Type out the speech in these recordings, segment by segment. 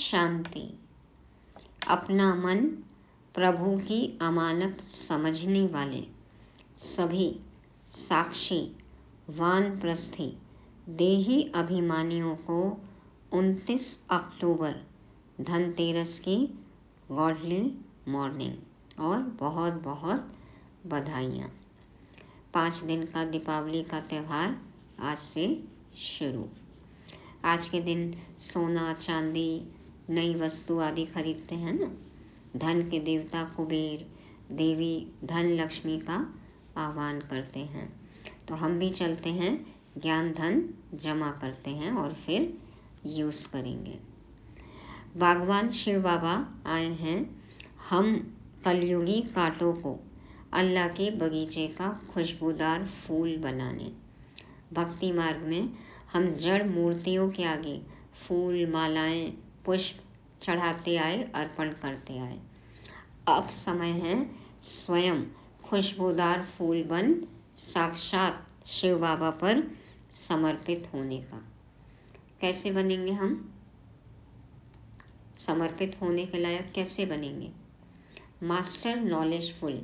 शांति। अपना मन प्रभु की अमानत समझने वाले सभी साक्षी वानप्रस्थी देही अभिमानियों को 29 अक्टूबर धनतेरस की गॉडली मॉर्निंग और बहुत बहुत बधाइयाँ। 5 दिन का दीपावली का त्यौहार आज से शुरू। आज के दिन सोना चांदी नई वस्तु आदि खरीदते हैं ना। धन के देवता कुबेर देवी धन लक्ष्मी का आह्वान करते हैं, तो हम भी चलते हैं ज्ञान धन जमा करते हैं और फिर यूज़ करेंगे। बागवान शिव बाबा आए हैं हम कलयुगी कांटों को अल्लाह के बगीचे का खुशबूदार फूल बनाने। भक्ति मार्ग में हम जड़ मूर्तियों के आगे फूल मालाएं पुष्प चढ़ाते आए, अर्पण करते आए। अब समय है स्वयं खुशबूदार फूल बन साक्षात शिव बाबा पर समर्पित होने का। कैसे बनेंगे हम समर्पित होने के लायक? कैसे बनेंगे? मास्टर नॉलेजफुल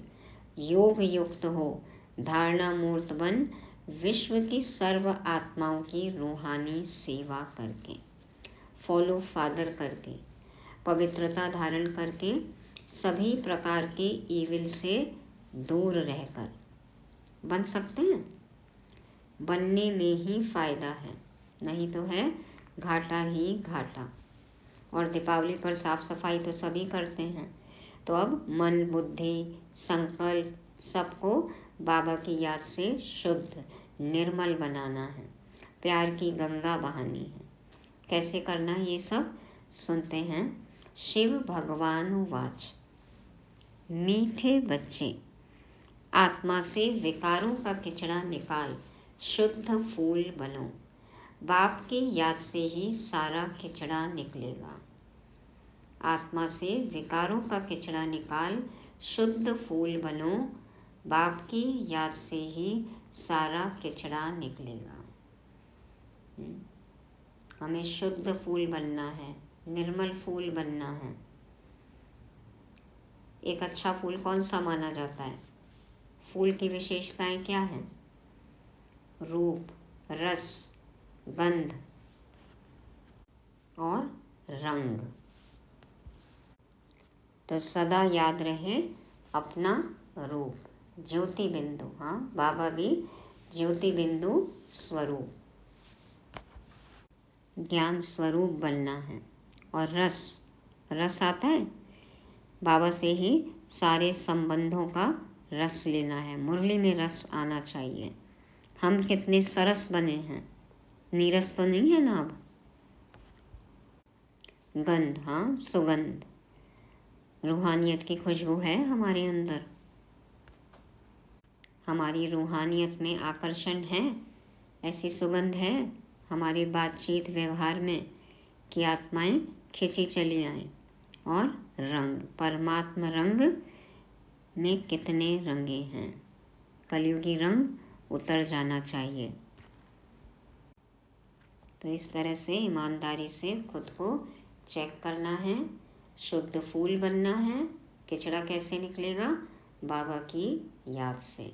योग युक्त हो, धारणा मूर्त बन विश्व की सर्व आत्माओं की रूहानी सेवा करके, फॉलो फादर करके, पवित्रता धारण करके, सभी प्रकार के ईविल से दूर रहकर बन सकते हैं। बनने में ही फायदा है, नहीं तो है घाटा ही घाटा। और दीपावली पर साफ सफाई तो सभी करते हैं, तो अब मन बुद्धि संकल्प सबको बाबा की याद से शुद्ध निर्मल बनाना है, प्यार की गंगा बहानी है। कैसे करना है ये सब सुनते हैं। शिव भगवान वाच, मीठे बच्चे आत्मा से विकारों का किचड़ा निकाल शुद्ध फूल बनो। बाप की याद से ही सारा किचड़ा निकलेगा। आत्मा से विकारों का किचड़ा निकाल शुद्ध फूल बनो। बाप की याद से ही सारा किचड़ा निकलेगा। हमें शुद्ध फूल बनना है, निर्मल फूल बनना है। एक अच्छा फूल कौन सा माना जाता है? फूल की विशेषताएं क्या हैं? रूप, रस, गंध और रंग। तो सदा याद रहे अपना रूप, ज्योति बिंदु। हाँ, बाबा भी ज्योति बिंदु स्वरूप, ज्ञान स्वरूप बनना है। और रस, रस आता है बाबा से ही सारे संबंधों का रस लेना है। मुरली में रस आना चाहिए। हम कितने सरस बने हैं, नीरस तो नहीं है ना अब। गंध, हाँ सुगंध, रूहानियत की खुशबू है हमारे अंदर। हमारी रूहानियत में आकर्षण है, ऐसी सुगंध है हमारी बातचीत व्यवहार में कि आत्माएं खिंची चली आए। और रंग, परमात्मा रंग में कितने रंगे हैं। कलयुगी रंग उतर जाना चाहिए। तो इस तरह से ईमानदारी से खुद को चेक करना है, शुद्ध फूल बनना है। किचड़ा कैसे निकलेगा? बाबा की याद से।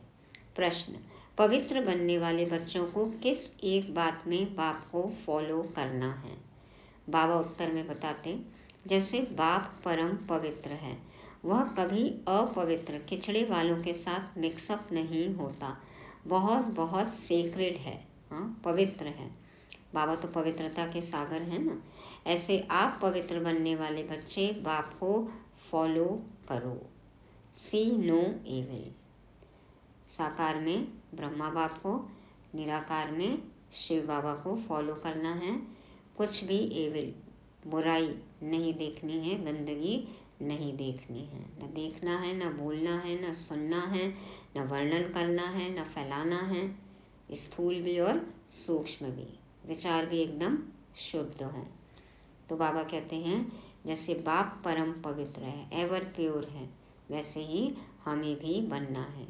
प्रश्न, पवित्र बनने वाले बच्चों को किस एक बात में बाप को फॉलो करना है? बाबा उत्तर में बताते, जैसे बाप परम पवित्र है, वह कभी अपवित्र किचड़े वालों के साथ मिक्सअप नहीं होता। बहुत बहुत सेक्रेड है, हाँ पवित्र है। बाबा तो पवित्रता के सागर है ना। ऐसे आप पवित्र बनने वाले बच्चे बाप को फॉलो करो। सी नो एविल। साकार में ब्रह्मा बाप को, निराकार में शिव बाबा को फॉलो करना है। कुछ भी एविल बुराई नहीं देखनी है, गंदगी नहीं देखनी है। न देखना है, न बोलना है, न सुनना है, न वर्णन करना है, न फैलाना है। स्थूल भी और सूक्ष्म भी, विचार भी एकदम शुद्ध हों। तो बाबा कहते हैं जैसे बाप परम पवित्र है, एवर प्योर है, वैसे ही हमें भी बनना है।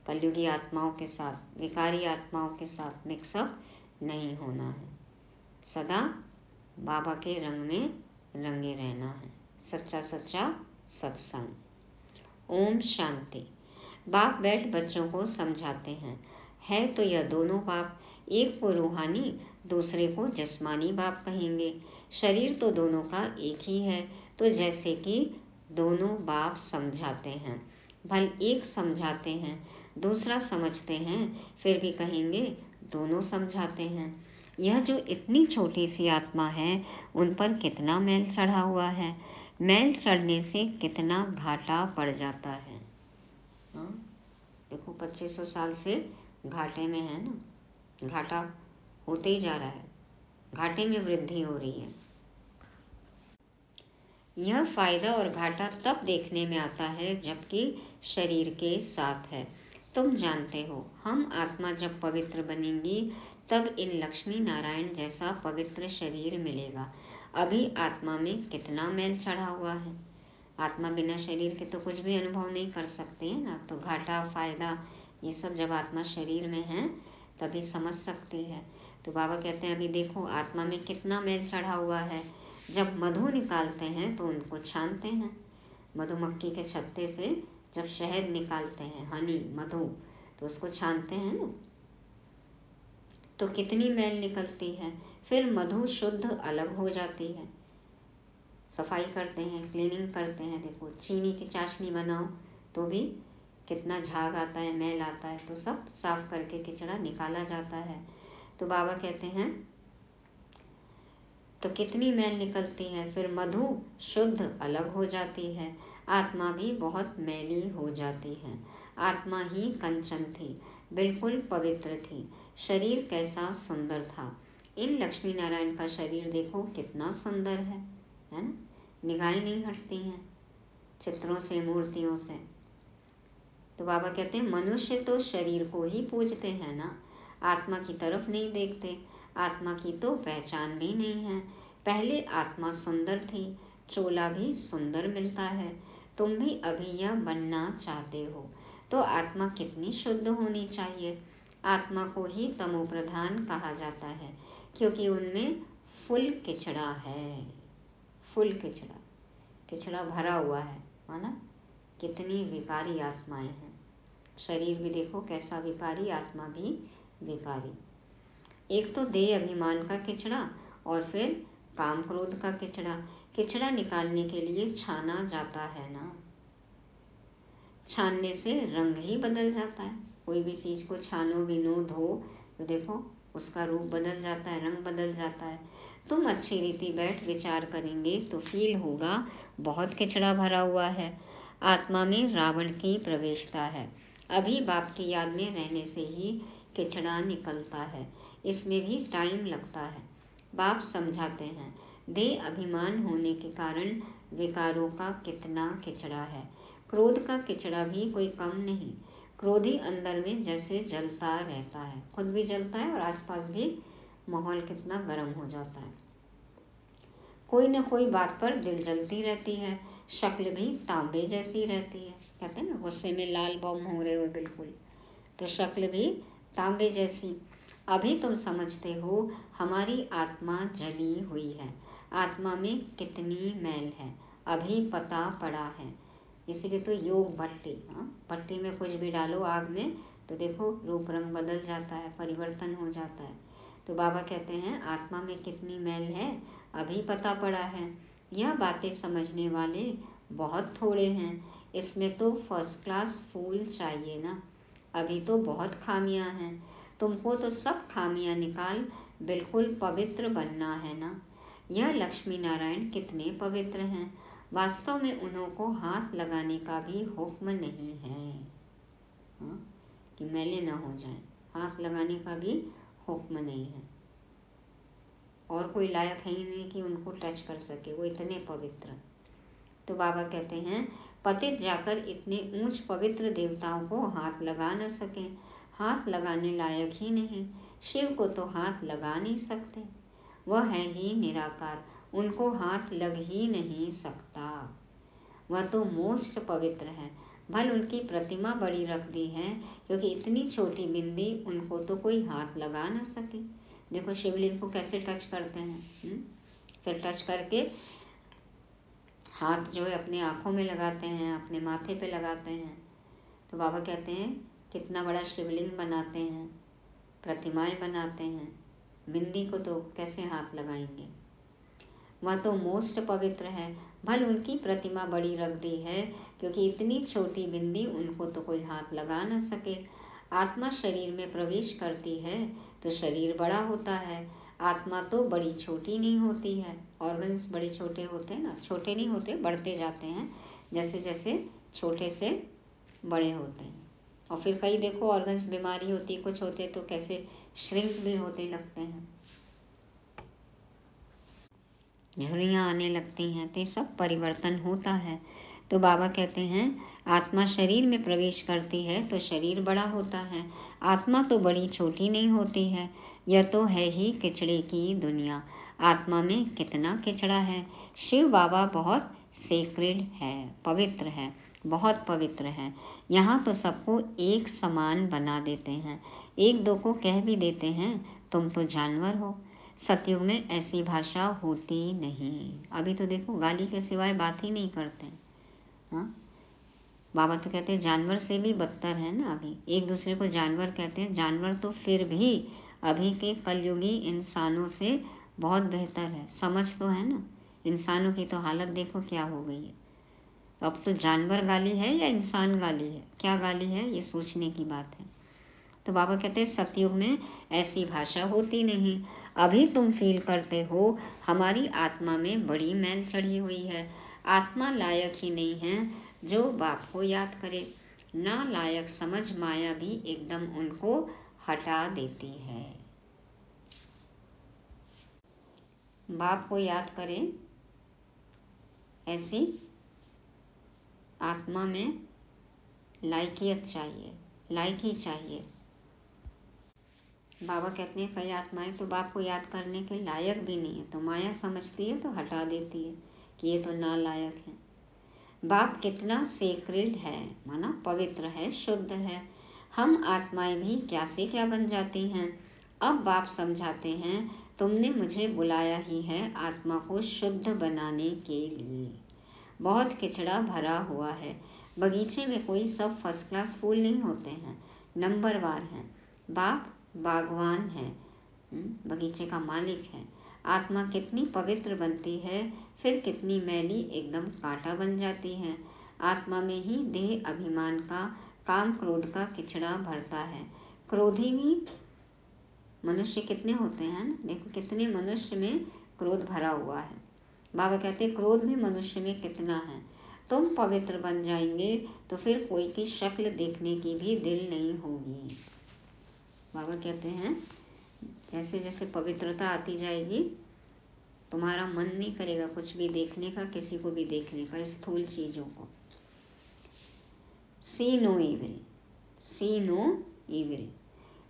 कलयुगी आत्माओं के साथ, विकारी आत्माओं के साथ मिक्सअप नहीं होना है। सदा बाबा के रंग में रंगे रहना है। सच्चा सच्चा सत्संग। ओम शांति। बाप बैठ बच्चों को समझाते हैं, है तो यह दोनों बाप, एक को रूहानी दूसरे को जिस्मानी बाप कहेंगे। शरीर तो दोनों का एक ही है, तो जैसे कि दोनों बाप समझाते हैं, भल एक समझाते हैं दूसरा समझते हैं, फिर भी कहेंगे दोनों समझाते हैं। यह जो इतनी छोटी सी आत्मा है, उन पर कितना मैल चढ़ा हुआ है। मैल चढ़ने से कितना घाटा पड़ जाता है। देखो 2500 साल से घाटे में है ना, घाटा होते ही जा रहा है, घाटे में वृद्धि हो रही है। यह फायदा और घाटा तब देखने में आता है जबकि शरीर के साथ है। तुम जानते हो, हम आत्मा जब पवित्र बनेंगी तब इन लक्ष्मी नारायण जैसा पवित्र शरीर मिलेगा। अभी आत्मा में कितना मैल चढ़ा हुआ है। आत्मा बिना शरीर के तो कुछ भी अनुभव नहीं कर सकते है ना। तो घाटा फायदा ये सब जब आत्मा शरीर में है तभी समझ सकती है। तो बाबा कहते हैं अभी देखो आत्मा में कितना मैल चढ़ा हुआ है। जब मधु निकालते हैं तो उनको छानते हैं। मधुमक्खी के छत्ते से जब शहद निकालते हैं, हनी मधु, तो उसको छानते हैं ना, तो कितनी मैल निकलती है। फिर मधु शुद्ध अलग हो जाती है। सफाई करते हैं, क्लीनिंग करते हैं। देखो चीनी की चाशनी बनाओ तो भी कितना झाग आता है, मैल आता है, तो सब साफ करके किचड़ा निकाला जाता है। तो बाबा कहते हैं तो कितनी मैल निकलती है। फिर मधु शुद्ध अलग हो जाती है। आत्मा भी बहुत मैली हो जाती है। आत्मा ही कंचन थी, बिल्कुल पवित्र थी। शरीर कैसा सुंदर था। इन लक्ष्मी नारायण का शरीर देखो कितना सुंदर है ना। निगाहें नहीं हटती हैं चित्रों से, मूर्तियों से। तो बाबा कहते हैं मनुष्य तो शरीर को ही पूजते हैं ना, आत्मा की तरफ नहीं देखते। आत्मा की तो पहचान भी नहीं है। पहले आत्मा सुंदर थी, चोला भी सुंदर मिलता है। तुम भी अभी यह बनना चाहते हो तो आत्मा कितनी शुद्ध होनी चाहिए। आत्मा को ही तमो प्रधान कहा जाता है क्योंकि उनमें फुल किचड़ा है। फुल किचड़ा, किचड़ा भरा हुआ है, माना कितनी विकारी आत्माएं हैं। शरीर भी देखो कैसा विकारी, आत्मा भी विकारी। एक तो देह अभिमान का किचड़ा और फिर काम क्रोध का किचड़ा। किचड़ा निकालने के लिए छाना जाता है ना। छानने से रंग ही बदल जाता है। कोई भी चीज को छानो, बिनो, धो तो देखो उसका रूप बदल जाता है, रंग बदल जाता है। तुम अच्छी रीति बैठ विचार करेंगे तो फील होगा बहुत किचड़ा भरा हुआ है। आत्मा में रावण की प्रवेशता है। अभी बाप की याद में रहने से ही किचड़ा निकलता है। इसमें भी टाइम लगता है। बाप समझाते हैं देह अभिमान होने के कारण विकारों का कितना किचड़ा है। क्रोध का किचड़ा भी कोई कम नहीं। क्रोधी अंदर में जैसे जलता रहता है, खुद भी जलता है और आसपास भी माहौल कितना गर्म हो जाता है। कोई न कोई बात पर दिल जलती रहती है। शक्ल भी तांबे जैसी रहती है। कहते हैं ना गुस्से में लाल बम हो रहे हो बिल्कुल, तो शक्ल भी तांबे जैसी। अभी तुम समझते हो हमारी आत्मा जली हुई है। आत्मा में कितनी मैल है अभी पता पड़ा है। इसीलिए तो योग भट्टी, भट्टी में कुछ भी डालो आग में तो देखो रूप रंग बदल जाता है, परिवर्तन हो जाता है। तो बाबा कहते हैं आत्मा में कितनी मैल है अभी पता पड़ा है। यह बातें समझने वाले बहुत थोड़े हैं। इसमें तो फर्स्ट क्लास फूल चाहिए ना। अभी तो बहुत खामियां हैं। तुमको तो सब खामियां निकाल बिल्कुल पवित्र बनना है ना। यह लक्ष्मी नारायण कितने पवित्र हैं। वास्तव में उन्हों को हाथ लगाने का भी हुक्म नहीं है, कि मैले न हो जाए। हाथ लगाने का भी हुक्म नहीं है और कोई लायक है ही नहीं कि उनको टच कर सके, वो इतने पवित्र। तो बाबा कहते हैं पतित जाकर इतने ऊंच पवित्र देवताओं को हाथ लगा न सके। हाथ लगाने लायक ही नहीं। शिव को तो हाथ लगा नहीं सकते, वह है ही निराकार, उनको हाथ लग ही नहीं सकता। वह तो मोस्ट पवित्र है। भल उनकी प्रतिमा बड़ी रख दी है क्योंकि इतनी छोटी बिंदी उनको तो कोई हाथ लगा ना सके। देखो शिवलिंग को कैसे टच करते हैं, फिर टच करके हाथ जो है अपने आँखों में लगाते हैं, अपने माथे पे लगाते हैं। तो बाबा कहते हैं कितना बड़ा शिवलिंग बनाते हैं, प्रतिमाएं बनाते हैं, बिंदी को तो कैसे हाथ लगाएंगे। वह तो मोस्ट पवित्र है। भल उनकी प्रतिमा बड़ी रख दी है, क्योंकि इतनी छोटी बिंदी उनको तो कोई हाथ लगा न सके। आत्मा शरीर में प्रवेश करती है तो शरीर बड़ा होता है। आत्मा तो बड़ी छोटी नहीं होती है। ऑर्गन्स बड़े छोटे होते हैं ना, छोटे नहीं होते, बढ़ते जाते हैं जैसे जैसे छोटे से बड़े होते हैं। और फिर कई देखो ऑर्गन्स बीमारी होती है, कुछ होते तो कैसे श्रिंक भी होते लगते हैं, झुर्रियाँ आने लगती हैं। तो सब परिवर्तन होता है। तो बाबा कहते हैं आत्मा शरीर में प्रवेश करती है तो शरीर बड़ा होता है। आत्मा तो बड़ी छोटी नहीं होती है। यह तो है ही किचड़े की दुनिया। आत्मा में कितना किचड़ा है। शिव बाबा बहुत सेक्रेड है, पवित्र है, बहुत पवित्र है। यहाँ तो सबको एक समान बना देते हैं। एक दो को कह भी देते हैं तुम तो जानवर हो। सतयुग में ऐसी भाषा होती नहीं। अभी तो देखो गाली के सिवाय बात ही नहीं करते। हाँ, बाबा तो कहते हैं जानवर से भी बदतर है ना। अभी एक दूसरे को जानवर कहते हैं। जानवर तो फिर भी अभी के कलयुगी इंसानों से बहुत बेहतर है। समझ तो है ना। इंसानों की तो हालत देखो क्या हो गई है। तो अब तो जानवर गाली है या इंसान गाली है, क्या गाली है, ये सोचने की बात है। तो बाबा कहते हैं सतयुग में ऐसी भाषा होती नहीं। अभी तुम फील करते हो हमारी आत्मा में बड़ी मैल चढ़ी हुई है। आत्मा लायक ही नहीं है जो बाप को याद करे। ना लायक समझ माया भी एकदम उनको हटा देती है। बाप को याद करें, ऐसी आत्मा में लायकियत चाहिए, लायक ही चाहिए। बाबा कहते हैं कई आत्माएं तो बाप को याद करने के लायक भी नहीं है, तो माया समझती है तो हटा देती है कि ये तो नालायक है। बाप कितना सेक्रेड है, माना पवित्र है, शुद्ध है। हम आत्माएं भी क्या से क्या बन जाती हैं। अब बाप समझाते हैं तुमने मुझे बुलाया ही है आत्मा को शुद्ध बनाने के लिए। बहुत किचड़ा भरा हुआ है। बगीचे में कोई सब फर्स्ट क्लास फूल नहीं होते हैं, नंबरवार हैं। बाप बागवान है, बगीचे का मालिक है। आत्मा कितनी पवित्र बनती है, फिर कितनी मैली एकदम कांटा बन जाती है। आत्मा में ही देह अभिमान का, काम क्रोध का किचड़ा भरता है। क्रोधी भी मनुष्य कितने होते हैं ना, देखो कितने मनुष्य में क्रोध भरा हुआ है। बाबा कहते क्रोध भी मनुष्य में कितना है। तुम पवित्र बन जाएंगे तो फिर कोई की शक्ल देखने की भी दिल नहीं होगी। बाबा कहते हैं जैसे जैसे पवित्रता आती जाएगी तुम्हारा मन नहीं करेगा कुछ भी देखने का, किसी को भी देखने का, स्थूल चीजों को। सी no evil, see no evil,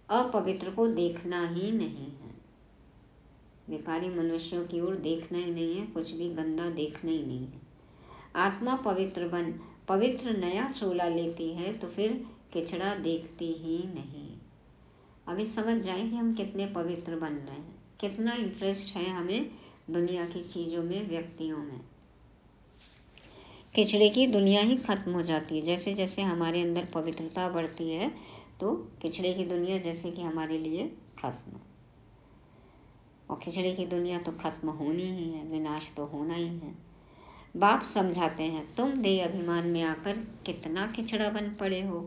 अपवित्र को देखना ही नहीं है। बेकारी मनुष्यों की ओर देखना ही नहीं है, कुछ भी गंदा देखना ही नहीं है। आत्मा पवित्र बन पवित्र नया चोला लेती है तो फिर किचड़ा देखती ही नहीं। अभी समझ जाए कि हम कितने पवित्र बन रहे हैं, कितना इंटरेस्ट है हमें दुनिया की चीजों में, व्यक्तियों में। किचड़े की दुनिया ही खत्म हो जाती है। जैसे जैसे हमारे अंदर पवित्रता बढ़ती है तो किचड़े की दुनिया जैसे कि हमारे लिए खत्म। और खिचड़ी की दुनिया तो खत्म होनी ही है, विनाश तो होना ही है। बाप समझाते हैं तुम देह अभिमान में आकर कितना किचड़ा बन पड़े हो,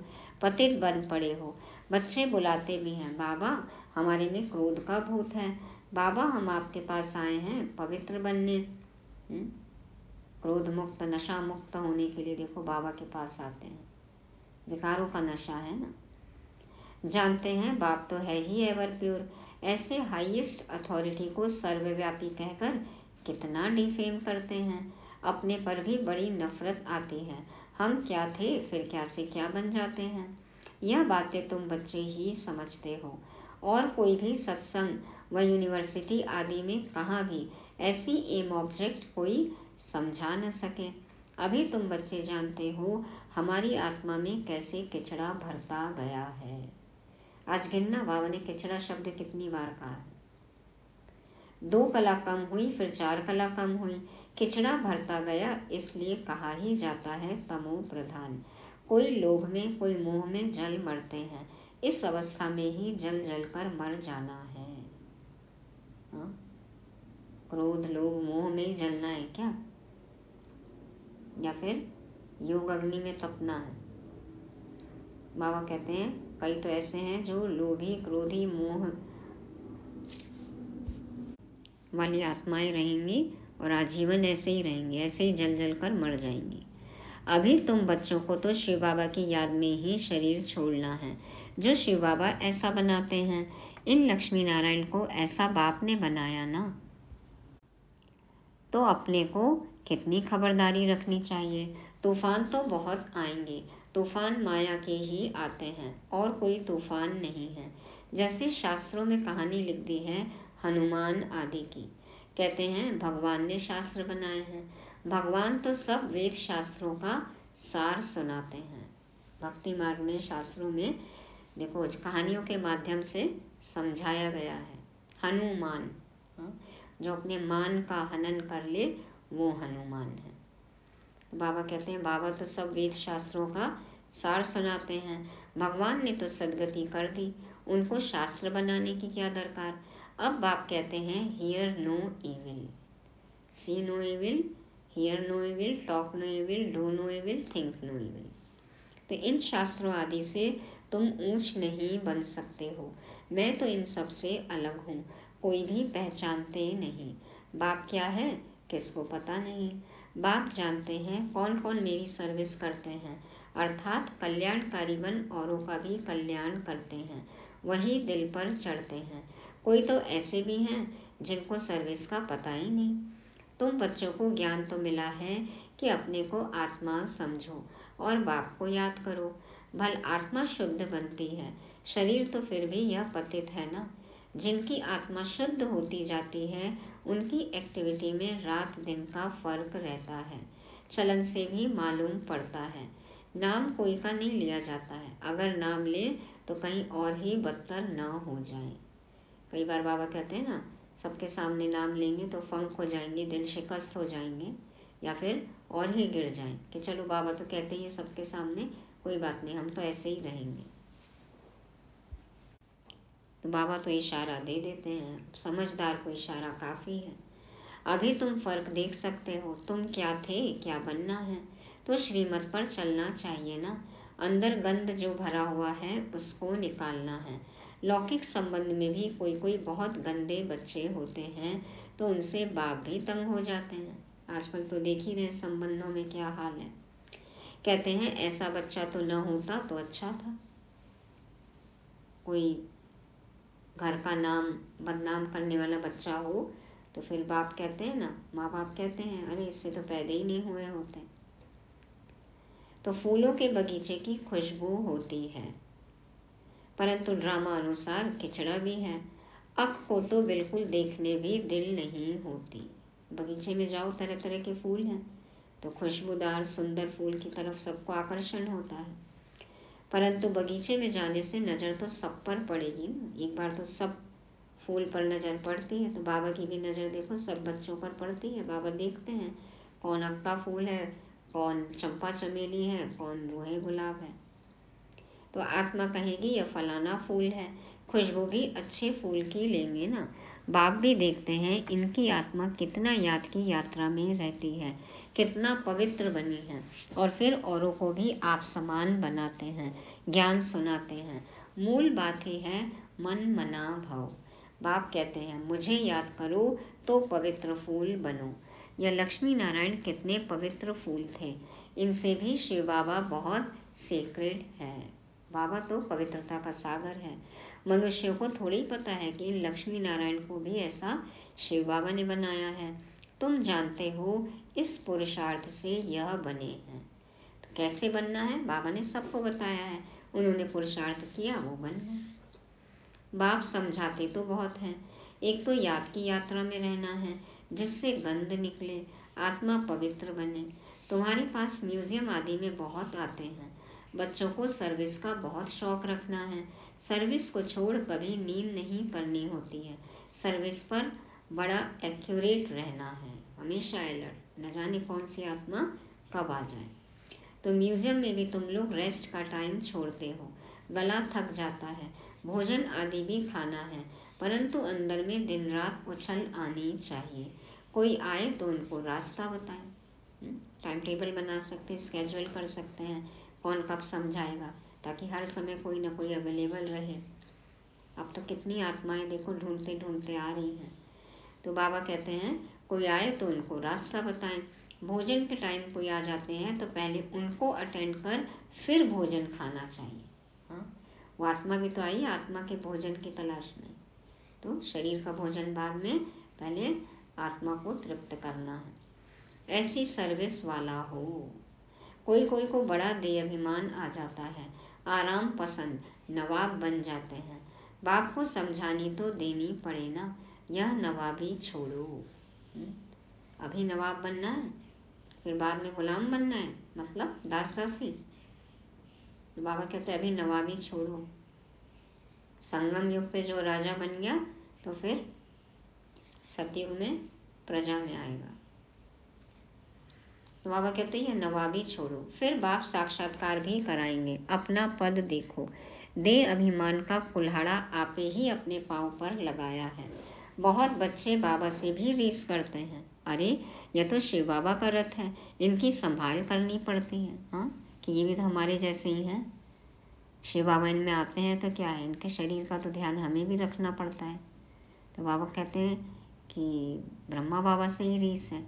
पतित बन पड़े हो। बच्चे बुलाते भी हैं बाबा हमारे में क्रोध का भूत है, बाबा हम आपके पास आए हैं पवित्र बनने, क्रोध मुक्त नशा मुक्त होने के लिए। देखो बाबा के पास आते हैं, विकारों का नशा है ना। जानते हैं बाप तो है ही एवर प्योर। ऐसे हाईएस्ट अथॉरिटी को सर्वव्यापी कहकर कितना डिफेम करते हैं। अपने पर भी बड़ी नफरत आती है। हम क्या थे फिर क्या से क्या बन जाते हैं। यह बातें तुम बच्चे ही समझते हो। और कोई भी सत्संग व यूनिवर्सिटी आदि में कहाँ भी ऐसी एम ऑब्जेक्ट कोई समझा न सके। अभी तुम बच्चे जानते हो हमारी आत्मा में कैसे किचड़ा भरता गया है। आज गिनना बाबा ने किचड़ा शब्द कितनी बार कहा है। 2 कला कम हुई, फिर 4 कला कम हुई, खिचड़ा भरता गया, इसलिए कहा ही जाता है तमो प्रधान। कोई लोभ में, कोई मोह में जल मरते हैं। इस अवस्था में ही जल जल कर मर जाना है। हाँ? क्रोध लोभ मोह में ही जलना है क्या, या फिर योग अग्नि में तपना है? बाबा कहते हैं कई तो ऐसे हैं जो लोभी क्रोधी मोह वाली आत्माएं रहेंगी और आजीवन ऐसे ही रहेंगी, ऐसे ही जल जल कर मर जाएंगी। अभी तुम बच्चों को तो शिव बाबा की याद में ही शरीर छोड़ना है, जो शिव बाबा ऐसा बनाते हैं। इन लक्ष्मी नारायण को ऐसा बाप ने बनाया ना, तो अपने को कितनी खबरदारी रखनी चाहिए। तूफान तो बहुत आएंगे, तूफान माया के ही आते हैं, और कोई तूफान नहीं है। जैसे शास्त्रों में कहानी लिख दी है हनुमान आदि की। कहते हैं भगवान ने शास्त्र बनाए हैं। भगवान तो सब वेद शास्त्रों का सार सुनाते हैं। भक्ति मार्ग में शास्त्रों में देखो कहानियों के माध्यम से समझाया गया है। हनुमान, जो अपने मान का हनन कर ले वो हनुमान है। बाबा कहते हैं बाबा तो सब वेद शास्त्रों का सार सुनाते हैं। भगवान ने तो सदगति कर दी, उनको शास्त्र बनाने की क्या दरकार। अब बाप कहते हैं hear no evil, see no evil, hear no evil, talk no evil, do no evil, think no evil. तो इन शास्त्रों आदि से तुम ऊंच नहीं बन सकते हो। मैं तो इन सब से अलग हूँ, कोई भी पहचानते नहीं। बाप क्या है किसको पता नहीं। बाप जानते हैं कौन कौन मेरी सर्विस करते हैं, अर्थात कल्याणकारी बन औरों का भी कल्याण करते हैं, वही दिल पर चढ़ते हैं। कोई तो ऐसे भी हैं जिनको सर्विस का पता ही नहीं। तुम बच्चों को ज्ञान तो मिला है कि अपने को आत्मा समझो और बाप को याद करो। भल आत्मा शुद्ध बनती है, शरीर तो फिर भी यह पतित है ना। जिनकी आत्मा शुद्ध होती जाती है उनकी एक्टिविटी में रात दिन का फर्क रहता है, चलन से भी मालूम पड़ता है। नाम कोई का नहीं लिया जाता है, अगर नाम ले तो कहीं और ही बदतर ना हो जाए। कई बार बाबा कहते हैं ना सबके सामने नाम लेंगे तो फंक हो जाएंगे, दिल शिकस्त हो जाएंगे, या फिर और ही गिर जाएं कि चलो बाबा तो कहते हैं सबके सामने, कोई बात नहीं, हम तो ऐसे ही रहेंगे। तो बाबा तो इशारा दे देते हैं, समझदार को इशारा काफ़ी है। अभी तुम फर्क देख सकते हो, तुम क्या थे क्या बनना है, तो श्रीमत पर चलना चाहिए ना। अंदर गंद जो भरा हुआ है उसको निकालना है। लौकिक संबंध में भी कोई कोई बहुत गंदे बच्चे होते हैं तो उनसे बाप भी तंग हो जाते हैं। आजकल तो देख ही रहे संबंधों में क्या हाल है। कहते हैं ऐसा बच्चा तो न होता तो अच्छा था। कोई घर का नाम बदनाम करने वाला बच्चा हो तो फिर बाप कहते हैं ना, माँ बाप कहते हैं अरे इससे तो पैदा ही नहीं हुए होते। तो फूलों के बगीचे की खुशबू होती है, परंतु ड्रामा अनुसार खिचड़ा भी है। आँख को तो बिल्कुल देखने भी दिल नहीं होती। बगीचे में जाओ तरह तरह के फूल हैं तो खुशबूदार सुंदर फूल की तरफ सबको आकर्षण होता है, परंतु बगीचे में जाने से नज़र तो सब पर पड़ेगी ना। एक बार तो सब फूल पर नज़र पड़ती है, तो बाबा की भी नज़र देखो सब बच्चों पर पड़ती है। बाबा देखते हैं कौन अक्का फूल है, कौन चंपा चमेली है, कौन रूहे गुलाब है। तो आत्मा कहेगी यह फलाना फूल है, खुशबू भी अच्छे फूल की लेंगे ना। बाप भी देखते हैं इनकी आत्मा कितना याद की यात्रा में रहती है, कितना पवित्र बनी है, और फिर औरों को भी आप समान बनाते हैं, ज्ञान सुनाते हैं। मूल बात ही है मन मना भव। बाप कहते हैं मुझे याद करो तो पवित्र फूल बनो। यह लक्ष्मी नारायण कितने पवित्र फूल थे, इनसे भी शिव बाबा बहुत सेक्रेड है। बाबा तो पवित्रता का सागर है। मनुष्यों को थोड़ी पता है कि इन लक्ष्मी नारायण को भी ऐसा शिव बाबा ने बनाया है। तुम जानते हो इस पुरुषार्थ से यह बने हैं। तो कैसे बनना है बाबा ने सबको बताया है, उन्होंने पुरुषार्थ किया वो बन गए। बाप समझाते तो बहुत हैं। एक तो याद की यात्रा में रहना है जिससे गंध निकले, आत्मा पवित्र बने। तुम्हारे पास म्यूजियम आदि में बहुत आते हैं। बच्चों को सर्विस का बहुत शौक रखना है। सर्विस को छोड़ कभी नींद नहीं करनी होती है। सर्विस पर बड़ा एक्यूरेट रहना है, हमेशा अलर्ट। न जाने कौन सी आत्मा कब आ जाए। तो म्यूजियम में भी तुम लोग रेस्ट का टाइम छोड़ते हो, गला थक जाता है, भोजन आदि भी खाना है, परंतु अंदर में दिन रात उछल आनी चाहिए। कोई आए तो उनको रास्ता बताएं। टाइम टेबल बना सकते हैं, स्केड्यूल कर सकते हैं, कौन कब समझाएगा, ताकि हर समय कोई ना कोई अवेलेबल रहे। अब तो कितनी आत्माएं देखो ढूंढते ढूंढते आ रही हैं। तो बाबा कहते हैं कोई आए तो उनको रास्ता बताएं। भोजन के टाइम कोई आ जाते हैं तो पहले उनको अटेंड कर फिर भोजन खाना चाहिए। हाँ, वो आत्मा भी तो आई, आत्मा के भोजन की तलाश में। तो शरीर का भोजन बाद में, पहले आत्मा को तृप्त करना है। ऐसी सर्विस वाला हो। कोई कोई को बड़ा दे अभिमान आ जाता है, आराम पसंद, नवाब बन जाते हैं। बाप को समझानी तो देनी पड़े ना, यह नवाबी छोड़ो। अभी नवाब बनना है, फिर बाद में गुलाम बनना है, मतलब दास दासी। तो बाबा कहते हैं अभी नवाबी छोड़ो। संगम युग पे जो राजा बन गया तो फिर सतयुग में प्रजा में आएगा। तो बाबा कहते हैं ये नवाबी छोड़ो। फिर बाप साक्षात्कार भी कराएंगे। अपना पद देखो, दे अभिमान का कुल्हाड़ा आपे ही अपने पांव पर लगाया है। बहुत बच्चे बाबा से भी रीस करते हैं, अरे ये तो शिव बाबा का रथ है, इनकी संभाल करनी पड़ती है। हाँ, कि ये भी तो हमारे जैसे ही हैं। शिव बाबा इनमें आते हैं तो क्या है, इनके शरीर का तो ध्यान हमें भी रखना पड़ता है। तो बाबा कहते हैं कि ब्रह्मा बाबा से ही रीस है।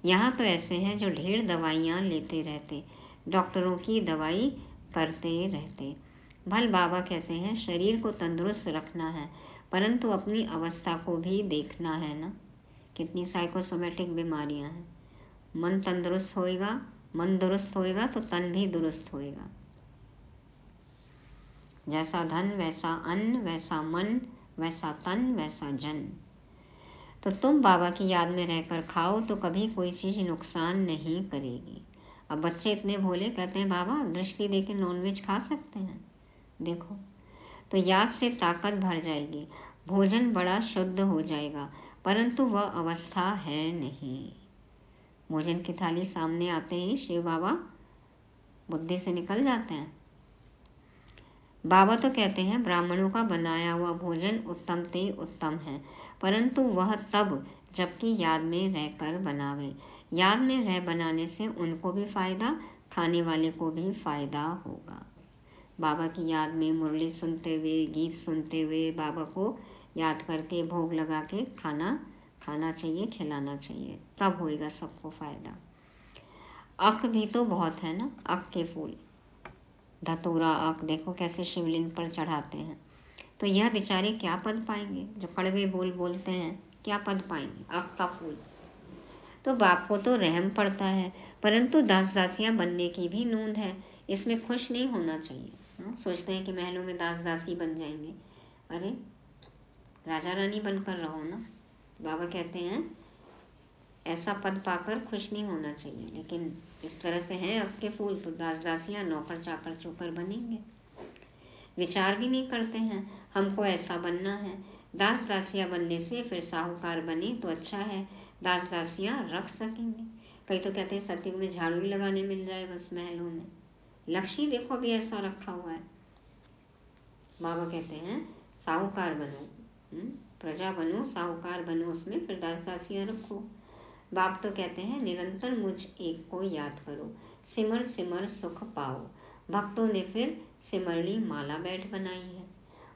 यहाँ तो ऐसे हैं जो ढेर दवाइयाँ लेते रहते, डॉक्टरों की दवाई करते रहते। भल बाबा कहते हैं शरीर को तंदुरुस्त रखना है, परंतु अपनी अवस्था को भी देखना है ना। कितनी साइकोसोमेटिक बीमारियां हैं। मन तंदुरुस्त होएगा, मन दुरुस्त होएगा तो तन भी दुरुस्त होएगा। जैसा धन वैसा अन्न, वैसा मन वैसा तन वैसा जन। तो तुम बाबा की याद में रहकर खाओ तो कभी कोई चीज़ नुकसान नहीं करेगी। अब बच्चे इतने भोले, कहते हैं बाबा दृष्टि देके नॉनवेज खा सकते हैं। देखो, तो याद से ताकत भर जाएगी, भोजन बड़ा शुद्ध हो जाएगा, परंतु वह अवस्था है नहीं। भोजन की थाली सामने आते ही शिव बाबा बुद्धि से निकल जाते हैं। बाबा तो कहते हैं ब्राह्मणों का बनाया हुआ भोजन उत्तम ते उत्तम है, परंतु वह तब जबकि याद में रहकर बनावे। याद में रह बनाने से उनको भी फायदा, खाने वाले को भी फायदा होगा। बाबा की याद में मुरली सुनते हुए, गीत सुनते हुए, बाबा को याद करके भोग लगा के खाना चाहिए, खिलाना चाहिए, तब होएगा सबको फायदा। अख भी तो बहुत है ना, अख के फूल, धतूरा अख देखो कैसे शिवलिंग पर चढ़ाते हैं। तो यह बेचारे क्या पद पाएंगे, जो कड़वे बोल बोलते हैं, क्या पद पाएंगे, अख का फूल। तो बाप को तो रहम पड़ता है, परंतु दास दासियां बनने की भी नूंद है, इसमें खुश नहीं होना चाहिए। सोचते हैं कि महलों में दास दासी बन जाएंगे, अरे राजा रानी बनकर रहो ना। बाबा कहते हैं ऐसा पद पाकर खुश नहीं होना चाहिए, लेकिन इस तरह से हैं अब के फूल, तो दास दासियां नौकर चाकर चोकर बनेंगे। विचार भी नहीं करते हैं हमको ऐसा बनना है। दास दासियां बनने से फिर साहूकार बने तो अच्छा है, दास दासियां रख सकेंगे। कई तो कहते हैं सतयुग में झाड़ू ही लगाने मिल जाए बस महलों में। लक्ष्य देखो भी ऐसा रखा हुआ है। बाबा कहते हैं साहूकार बनो, प्रजा बनो, साहूकार बनो, उसमें फिर दास दासियां रखो। बाप तो कहते हैं निरंतर मुझ एक को याद करो, सिमर सिमर सुख पाओ। भक्तों ने फिर सिमरनी माला बैठ बनाई है,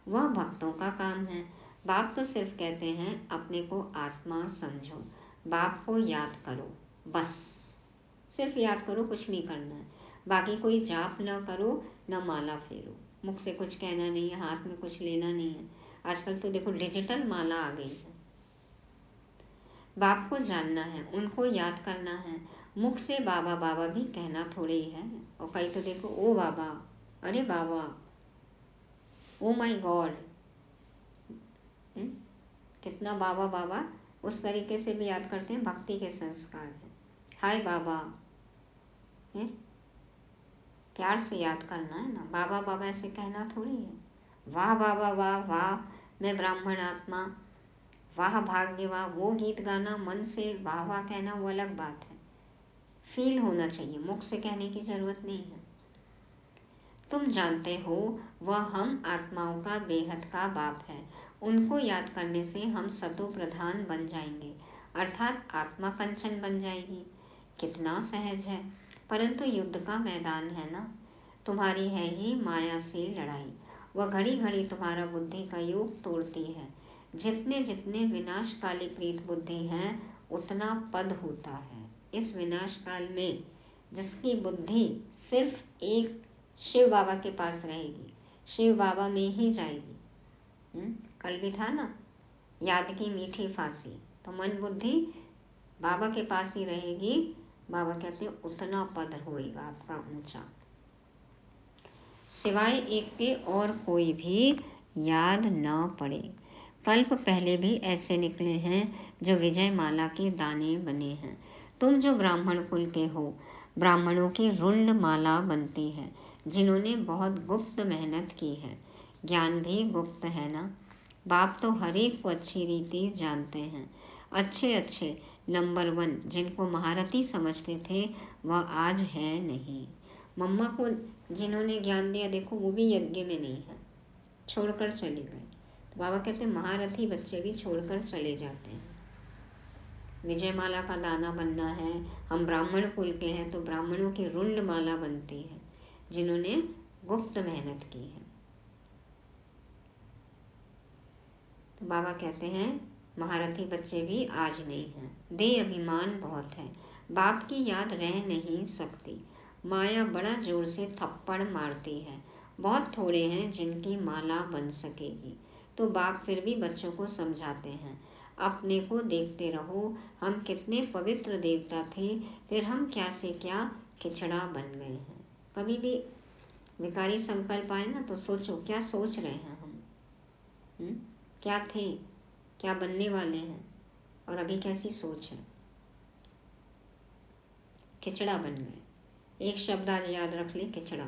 वह भक्तों का काम है। बाप तो सिर्फ कहते हैं अपने को आत्मा समझो, बाप को याद करो, बस सिर्फ याद करो, कुछ नहीं करना है। बाकी कोई जाप न करो, न माला फेरो, मुख से कुछ कहना नहीं है, हाथ में कुछ लेना नहीं है। आजकल तो देखो डिजिटल माला आ गई है। बाप को जानना है, उनको याद करना है, मुख से बाबा बाबा भी कहना थोड़े ही है। और कई तो देखो ओ बाबा, अरे बाबा, ओ माय गॉड, कितना बाबा बाबा, उस तरीके से भी याद करते हैं, भक्ति के संस्कार है। हाय बाबा, प्यार से याद करना है ना, बाबा बाबा ऐसे कहना थोड़ी है। वाह बाबा वाह वाह, मैं ब्राह्मण आत्मा, वाह भाग्य वाह वो गीत गाना, मन से वाह वाह कहना वो अलग बात है। फील होना चाहिए, मुख से कहने की जरूरत नहीं है। तुम जानते हो वह हम आत्माओं का बेहद का बाप है। उनको याद करने से हम सतो प्रधान बन जाएंगे, अर्थात आत्मा कंचन बन जाएगी। कितना सहज है। परंतु युद्ध का मैदान है ना, तुम्हारी है ही माया से लड़ाई। वह घड़ी घड़ी तुम्हारा बुद्धि का योग तोड़ती है। जितने जितने विनाशकाली प्रीत बुद्धि है उतना पद होता है। इस विनाश काल में जिसकी बुद्धि सिर्फ एक शिव बाबा के पास रहेगी, शिव बाबा में ही जाएगी। कल भी था ना, याद की मीठी फांसी। तो मन बुद्धि बाबा के पास ही रहेगी। बाबा कहते हैं उतना पद होएगा आपका ऊंचा, सिवाय एक के और कोई भी याद न पड़े। कल्प पहले भी ऐसे निकले हैं जो विजय माला के दाने बने हैं। तुम जो ब्राह्मण कुल के हो, ब्राह्मणों की रुंड माला बनती है, जिन्होंने बहुत गुप्त मेहनत की है। ज्ञान भी गुप्त है ना। बाप तो हर एक को अच्छी रीति जानते हैं। अच्छे अच्छे नंबर 1 जिनको महारथी समझते थे वह आज है नहीं। मम्मा को जिन्होंने ज्ञान दिया देखो वो भी यज्ञ में नहीं है, छोड़कर चले गए। तो बाबा कहते हैं महारथी बच्चे भी छोड़कर चले जाते हैं। विजयमाला का दाना बनना है। हम ब्राह्मण कुल के हैं तो ब्राह्मणों की रुंड माला बनती है जिन्होंने गुप्त मेहनत की है। तो बाबा कहते हैं महारथी बच्चे भी आज नहीं हैं। दे अभिमान बहुत है, बाप की याद रह नहीं सकती। माया बड़ा जोर से थप्पड़ मारती है। बहुत थोड़े हैं जिनकी माला बन सकेगी। तो बाप फिर भी बच्चों को समझाते हैं, अपने को देखते रहो। हम कितने पवित्र देवता थे, फिर हम क्या से क्या खिचड़ा बन गए हैं। कभी भी विकारी संकल्प आए ना तो सोचो क्या सोच रहे हैं हम। क्या थे, क्या बनने वाले हैं, और अभी कैसी सोच है। खिचड़ा बन गए। एक शब्द आज याद रख ले, खिचड़ा।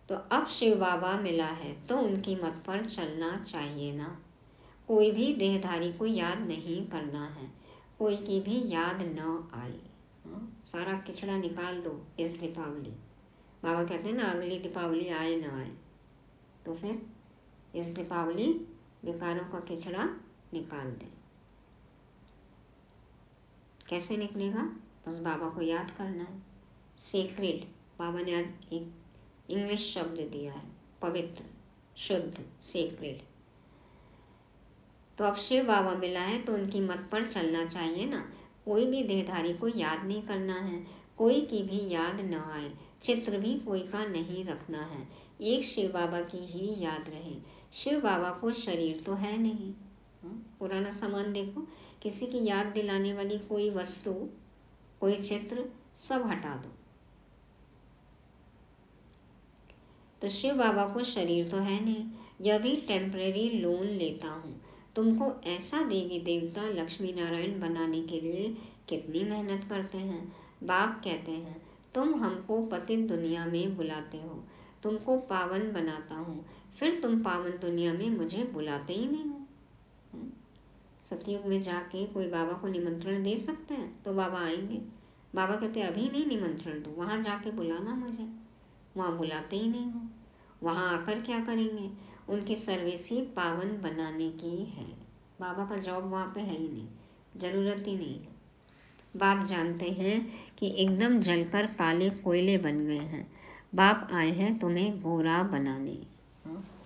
तो अब शिव बाबा मिला है तो उनकी मत पर चलना चाहिए ना। कोई भी देहधारी को याद नहीं करना है, कोई की भी याद न आए। सारा खिचड़ा निकाल दो इस दीपावली। बाबा कहते हैं ना अगली दीपावली आए न आए, तो फिर इस दीपावली विकारों का खिचड़ा निकाल दें। कैसे निकलेगा? बस बाबा को याद करना है। सेक्रेड, बाबा ने आज एक इंग्लिश शब्द दिया है, पवित्र, शुद्ध, सेक्रेड। तो अब शिव बाबा मिला है तो उनकी मत पर चलना चाहिए ना। कोई भी देहधारी को याद नहीं करना है, कोई की भी याद न आए। चित्र भी कोई का नहीं रखना है, एक शिव बाबा की ही याद रहे। शिव बाबा को शरीर तो है नहीं। पुराना सामान देखो, किसी की याद दिलाने वाली कोई वस्तु, कोई चित्र, सब हटा दो। तो शिव बाबा को शरीर तो है नहीं। यह भी टेम्परेरी लोन लेता हूँ। तुमको ऐसा देवी देवता लक्ष्मी नारायण बनाने के लिए कितनी मेहनत करते हैं। बाप कहते हैं तुम हमको पतित दुनिया में बुलाते हो, तुमको पावन बनाता हूँ, फिर तुम पावन दुनिया में मुझे बुलाते ही नहीं हो। सतयुग में जाके कोई बाबा को निमंत्रण दे सकते हैं तो बाबा आएंगे। बाबा कहते अभी नहीं निमंत्रण दो, वहां जाके बुलाना मुझे। वहां बुलाते ही नहीं हो, वहां आकर क्या करेंगे? उनकी सर्विस ही पावन बनाने की है। बाबा का जॉब वहां पे है ही नहीं, जरूरत ही नहीं है। बाप जानते हैं कि एकदम जलकर काले कोयले बन गए हैं। बाप आए हैं तुम्हें गोरा बनाने।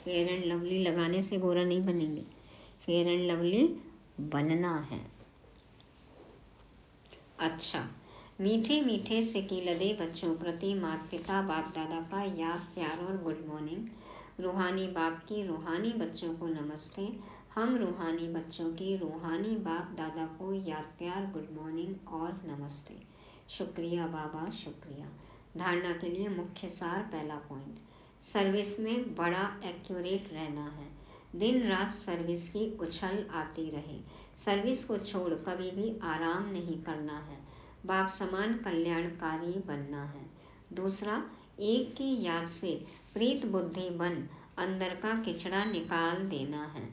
फेयर एंड लवली लगाने से गोरा नहीं बनेंगे, फेयर एंड लवली बनना है। अच्छा, मीठे मीठे सिकीलदे बच्चों प्रति माता पिता बाप दादा का याद प्यार और गुड मॉर्निंग। रूहानी बाप की रूहानी बच्चों को नमस्ते। हम रूहानी बच्चों की रूहानी बाप दादा को याद प्यार गुड मॉर्निंग और नमस्ते। शुक्रिया बाबा, शुक्रिया। धारणा के लिए मुख्य सार, पहला पॉइंट, सर्विस में बड़ा एक्यूरेट रहना है। दिन रात सर्विस की उछल आती रहे। सर्विस को छोड़ कभी भी आराम नहीं करना है। बाप समान कल्याणकारी बनना है। दूसरा, एक की याद से प्रीत बुद्धि बन अंदर का किचड़ा निकाल देना है।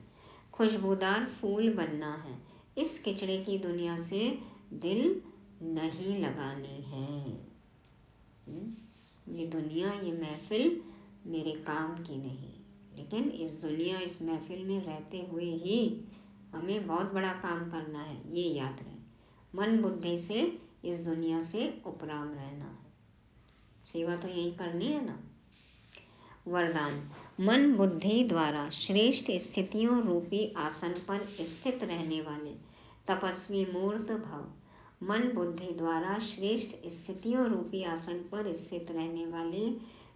खुशबूदार फूल बनना है। इस किचड़े की दुनिया से दिल नहीं लगानी है। ये दुनिया, ये महफिल मेरे काम की नहीं, लेकिन इस दुनिया, इस महफिल में रहते हुए ही हमें बहुत बड़ा काम करना है, ये याद रहे। मन बुद्धि से इस दुनिया से उपराम रहना है। सेवा तो यही करनी है ना। वरदान। मन बुद्धि द्वारा श्रेष्ठ स्थितियों रूपी आसन पर स्थित रहने वाले तपस्वी मूर्त भव। मन बुद्धि द्वारा श्रेष्ठ स्थितियों रूपी आसन पर स्थित रहने वाले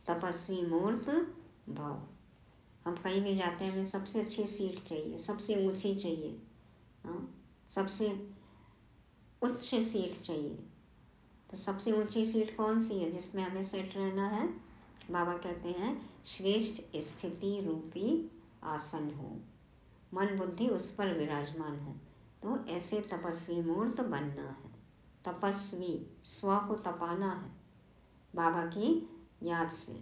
तपस्वी मूर्त भव। हम कहीं भी जाते हैं, हमें सबसे अच्छी सीट चाहिए, सबसे ऊंची चाहिए, सबसे उच्च सीट चाहिए। तो सबसे ऊंची सीट कौन सी है जिसमें हमें सेट रहना है? बाबा कहते हैं श्रेष्ठ स्थिति रूपी आसन हो, मन बुद्धि उस पर विराजमान हो। तो ऐसे तपस्वी मूर्त बनना है। तपस्वी, स्व को तपाना है बाबा की याद से।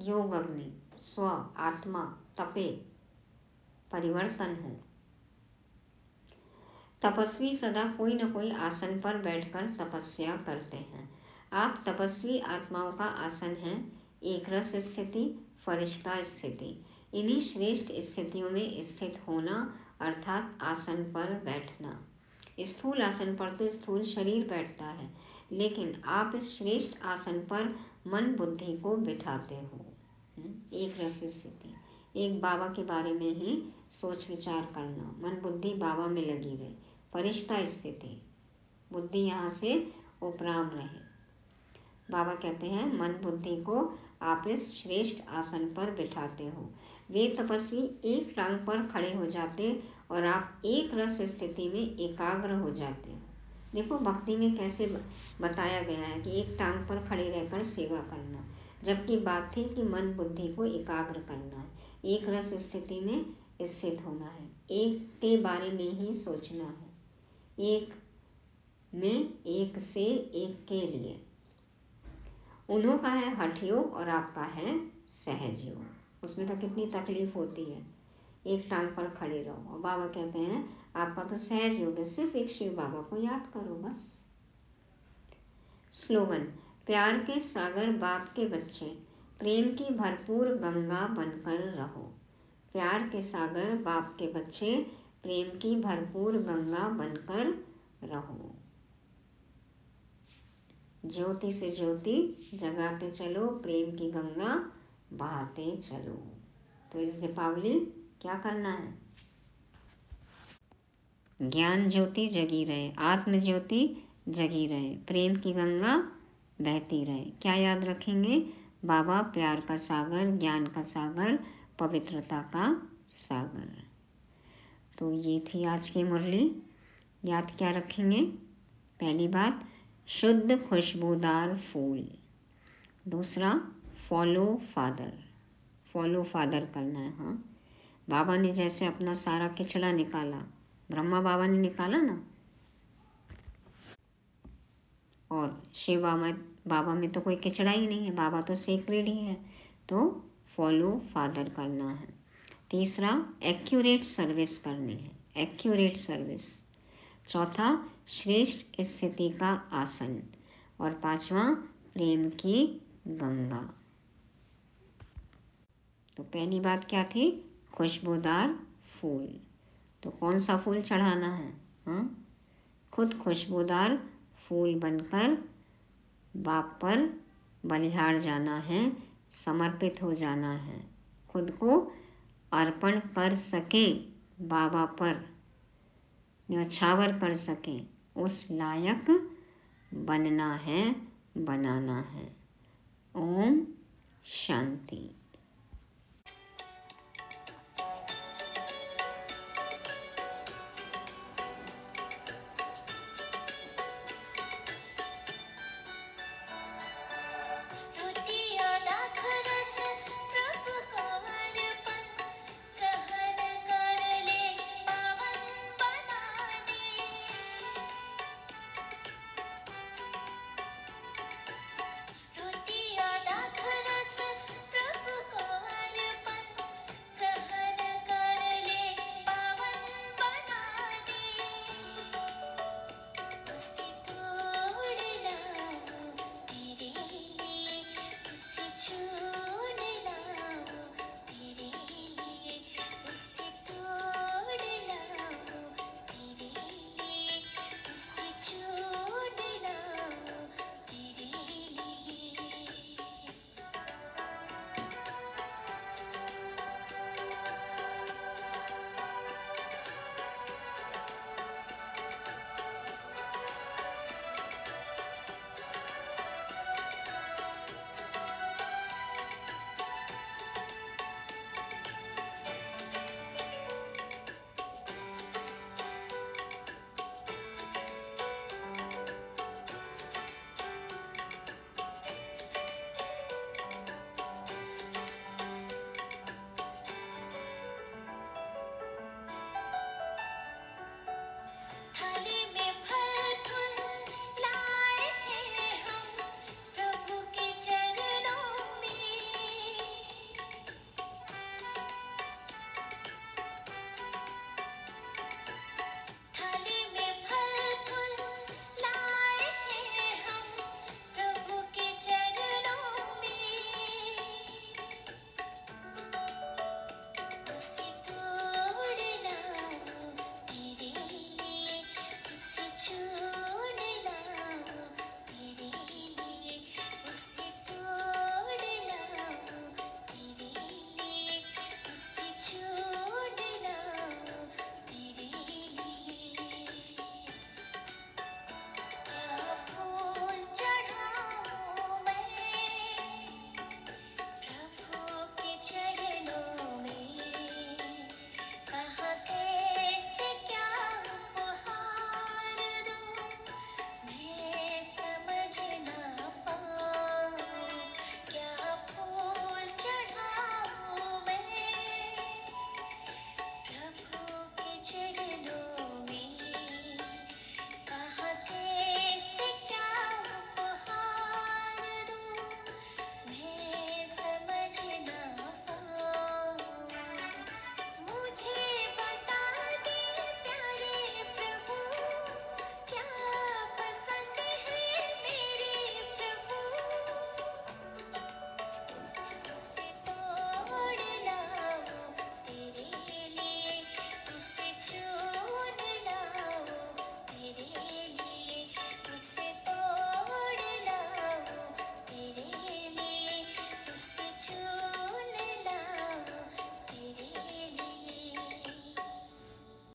योग अग्नि, स्व आत्मा तपे, परिवर्तन हो। तपस्वी सदा कोई न कोई आसन पर बैठकर तपस्या करते हैं। आप तपस्वी आत्माओं का आसन है एक रस स्थिति, फरिश्ता स्थिति। इन्हीं श्रेष्ठ स्थितियों में स्थित होना अर्थात आसन पर बैठना। स्थूल आसन पर तो स्थूल शरीर बैठता है, लेकिन आप इस श्रेष्ठ आसन पर मन बुद्धि को बिठाते हो। एक रस स्थिति, एक बाबा के बारे में ही सोच विचार करना, मन बुद्धि बाबा में लगी रहे। फरिश्ता स्थिति, बुद्धि यहाँ से उपराम रहे। बाबा कहते हैं मन बुद्धि को आप इस श्रेष्ठ आसन पर बिठाते हो। वे तपस्वी एक टांग पर खड़े हो जाते और आप एक रस स्थिति में एकाग्र हो जाते हो। देखो भक्ति में कैसे बताया गया है कि एक टांग पर खड़े रहकर सेवा करना, जबकि बात थी कि मन बुद्धि को एकाग्र करना है, एक रस स्थिति में स्थित होना है, एक के बारे में ही सोचना है, एक में, एक से, एक के लिए। उन्हों का है हठ योग और आपका है सहज योग। उसमें तो कितनी तकलीफ होती है, एक टांग पर खड़े रहो। और बाबा कहते हैं आपका तो सहज योग है, सिर्फ एक शिव बाबा को याद करो बस। स्लोगन। प्यार के सागर बाप के बच्चे, प्रेम की भरपूर गंगा बनकर रहो। प्यार के सागर बाप के बच्चे, प्रेम की भरपूर गंगा बनकर रहो। ज्योति से ज्योति जगाते चलो, प्रेम की गंगा बहाते चलो। तो इस दीपावली क्या करना है? ज्ञान ज्योति जगी रहे, आत्म ज्योति जगी रहे, प्रेम की गंगा बहती रहे। क्या याद रखेंगे? बाबा प्यार का सागर, ज्ञान का सागर, पवित्रता का सागर। तो ये थी आज की मुरली। याद क्या रखेंगे? पहली बात, शुद्ध खुशबूदार फूल। दूसरा, फॉलो फादर, फॉलो फादर करना है। हाँ, बाबा ने जैसे अपना सारा किचड़ा निकाला, ब्रह्मा बाबा ने निकाला ना, और शिव बाबा में तो कोई किचड़ा ही नहीं है, बाबा तो सेक्रेड ही है। तो फॉलो फादर करना है। तीसरा, एक्यूरेट सर्विस करनी है, एक्यूरेट सर्विस। चौथा, श्रेष्ठ स्थिति का आसन। और पांचवा, प्रेम की गंगा। तो पहली बात क्या थी? खुशबूदार फूल। तो कौन सा फूल चढ़ाना है? हाँ, खुद खुशबूदार फूल बनकर बाप पर बलिहार जाना है, समर्पित हो जाना है, खुद को अर्पण कर सके बाबा पर, न्यौछावर कर सके, उस लायक बनना है, बनाना है। ओम शांति।